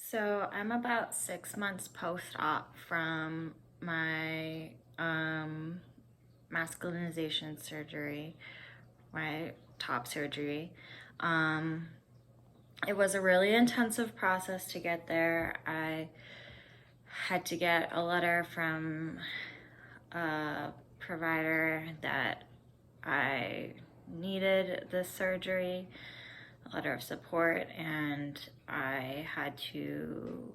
So I'm about 6 months post-op from my masculinization surgery, my top surgery. Um, it was a really intensive process to get there. I had to get a letter from a provider that I needed this surgery, a letter of support, and I had to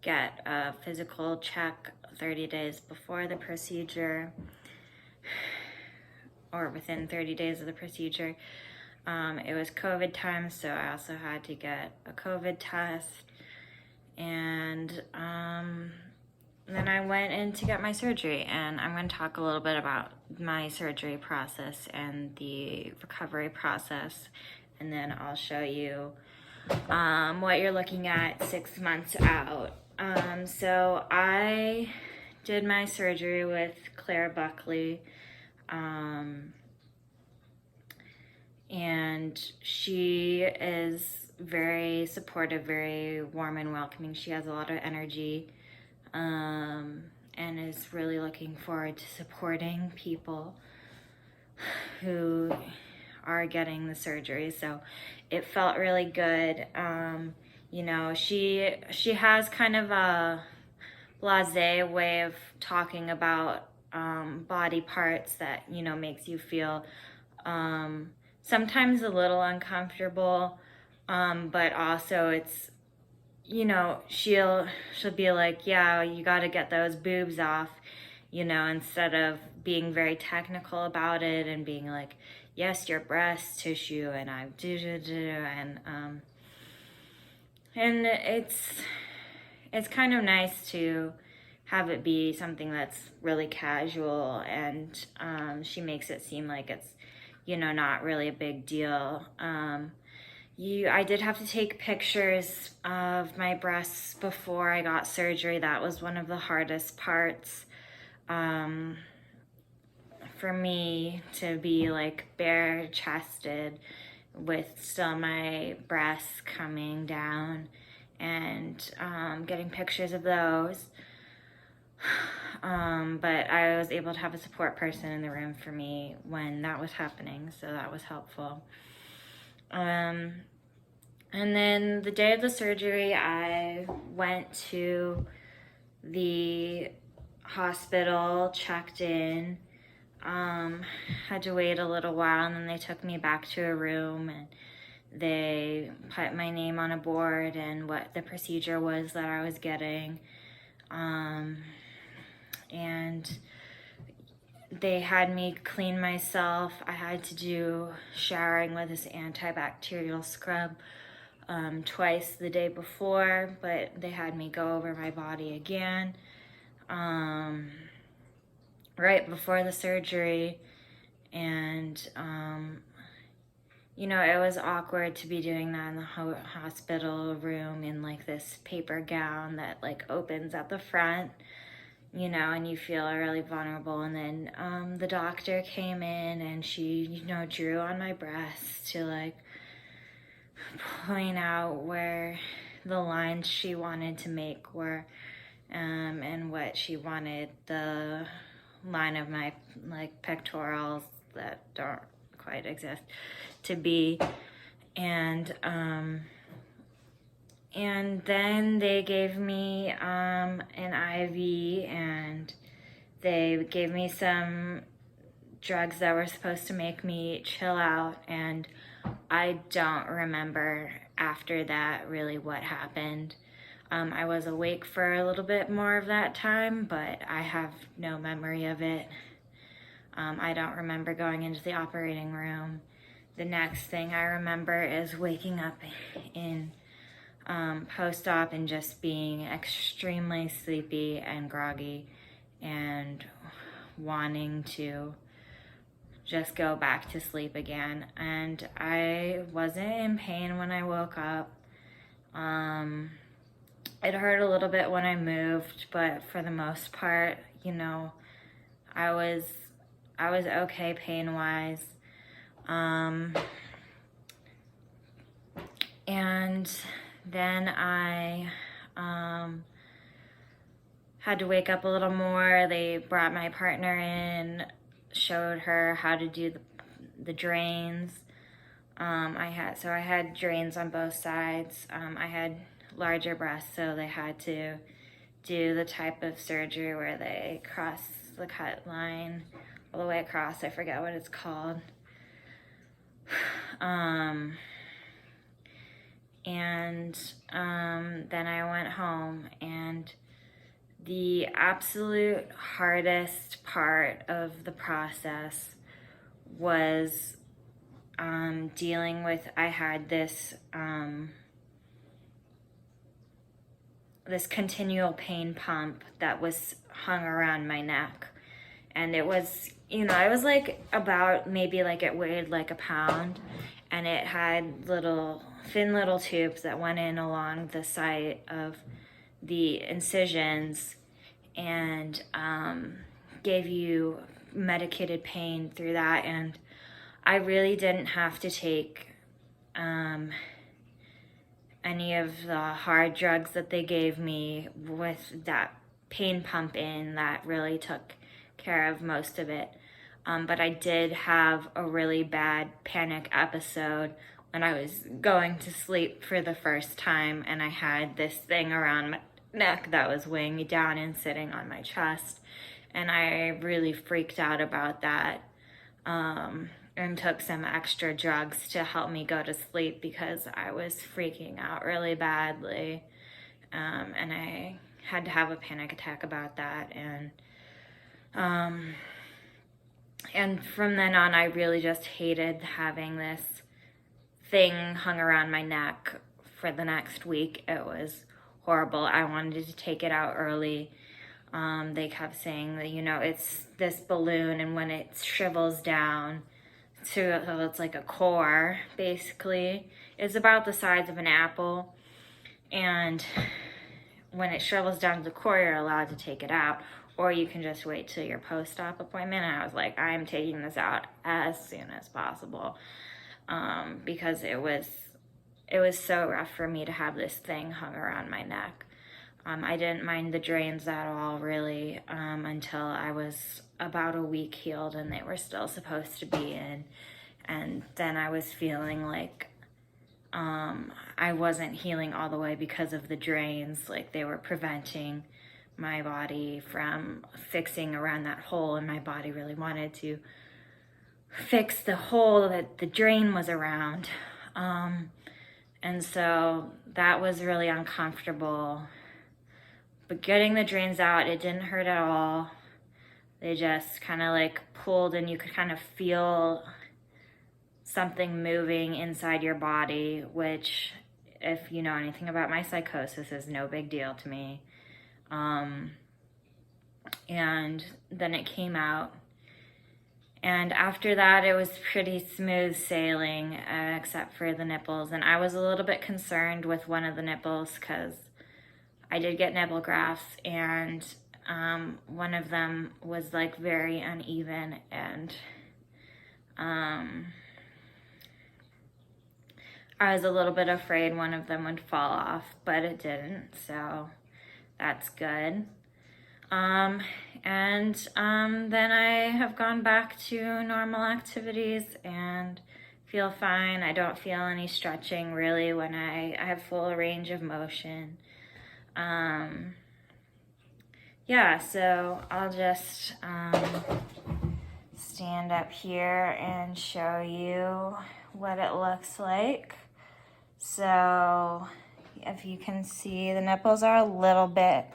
get a physical check 30 days before the procedure, or within 30 days of the procedure. It was COVID time, so I also had to get a COVID test, and then I went in to get my surgery, and I'm going to talk a little bit about my surgery process and the recovery process, and then I'll show you what you're looking at 6 months out. So I did my surgery with Claire Buckley, and she is very supportive, very warm and welcoming. She has a lot of energy, and is really looking forward to supporting people who are getting the surgery. So it felt really good. You know, she has kind of a blasé way of talking about body parts that, you know, makes you feel sometimes a little uncomfortable, but also it's, you know, she'll be like, yeah, you got to get those boobs off, you know, instead of being very technical about it and being like, yes, your breast tissue, and I and it's kind of nice to have it be something that's really casual, and she makes it seem like it's, you know, not really a big deal. I did have to take pictures of my breasts before I got surgery. That was one of the hardest parts for me, to be like bare chested with still my breasts coming down, and getting pictures of those. But I was able to have a support person in the room for me when that was happening, so that was helpful. And then the day of the surgery, I went to the hospital, checked in, had to wait a little while, and then they took me back to a room, and they put my name on a board and what the procedure was that I was getting. And they had me clean myself. I had to do showering with this antibacterial scrub twice the day before, but they had me go over my body again right before the surgery. And you know, it was awkward to be doing that in the hospital room in like this paper gown that like opens at the front, you know, and you feel really vulnerable. And then the doctor came in, and she, you know, drew on my breast to like point out where the lines she wanted to make were, and what she wanted the line of my like pectorals that don't quite exist to be. And then they gave me an IV, and they gave me some drugs that were supposed to make me chill out, and I don't remember after that really what happened. I was awake for a little bit more of that time, but I have no memory of it. I don't remember going into the operating room. The next thing I remember is waking up in post-op and just being extremely sleepy and groggy, and wanting to just go back to sleep again. And I wasn't in pain when I woke up. It hurt a little bit when I moved, but for the most part, you know, I was okay pain-wise. And then I had to wake up a little more. They brought my partner in, showed her how to do the drains. I had drains on both sides. I had larger breasts, so they had to do the type of surgery where they cross the cut line all the way across. I forget what it's called. Then I went home, and the absolute hardest part of the process was dealing with, I had this continual pain pump that was hung around my neck. And it was, it was like about, maybe like it weighed like a pound, and it had thin little tubes that went in along the site of the incisions and gave you medicated pain through that. And I really didn't have to take any of the hard drugs that they gave me with that pain pump in. That really took care of most of it. But I did have a really bad panic episode when I was going to sleep for the first time, and I had this thing around my neck that was weighing me down and sitting on my chest, and I really freaked out about that, and took some extra drugs to help me go to sleep because I was freaking out really badly, and I had to have a panic attack about that. And from then on, I really just hated having this thing hung around my neck for the next week. It was horrible. I wanted to take it out early. They kept saying that, it's this balloon, and when it shrivels down to, it's like a core, basically. It's about the size of an apple. And when it shrivels down to the core, you're allowed to take it out, or you can just wait till your post-op appointment. And I was like, I'm taking this out as soon as possible, because it was so rough for me to have this thing hung around my neck. I didn't mind the drains at all, really, until I was about a week healed and they were still supposed to be in. And then I was feeling like I wasn't healing all the way because of the drains. Like, they were preventing my body from fixing around that hole, and my body really wanted to fix the hole that the drain was around. And so that was really uncomfortable. But getting the drains out, it didn't hurt at all. They just kind of like pulled, and you could kind of feel something moving inside your body, which, if you know anything about my psychosis, is no big deal to me. And then it came out. And after that, it was pretty smooth sailing, except for the nipples. And I was a little bit concerned with one of the nipples because I did get nipple grafts, and one of them was like very uneven, and I was a little bit afraid one of them would fall off, but it didn't, so that's good. Then I have gone back to normal activities and feel fine. I don't feel any stretching really when I have full range of motion. Yeah, so I'll just stand up here and show you what it looks like. So if you can see, the nipples are a little bit,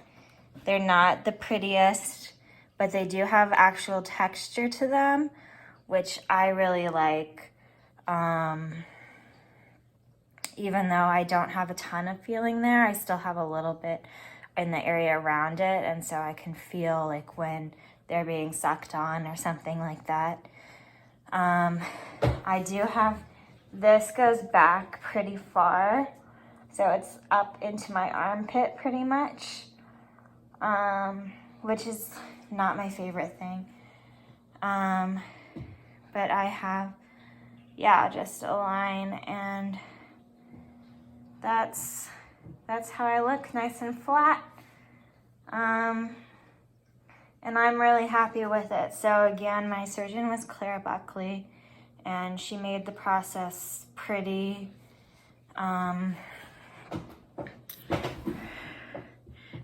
they're not the prettiest, but they do have actual texture to them, which I really like. Even though I don't have a ton of feeling there, I still have a little bit in the area around it, and so I can feel like when they're being sucked on or something like that. I do have, this goes back pretty far, so it's up into my armpit pretty much, which is not my favorite thing. But I have, yeah, just a line, and that's that's how I look, nice and flat. And I'm really happy with it. So again, my surgeon was Claire Buckley, and she made the process pretty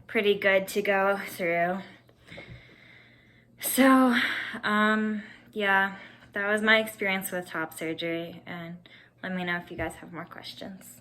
good to go through. So yeah, that was my experience with top surgery, and let me know if you guys have more questions.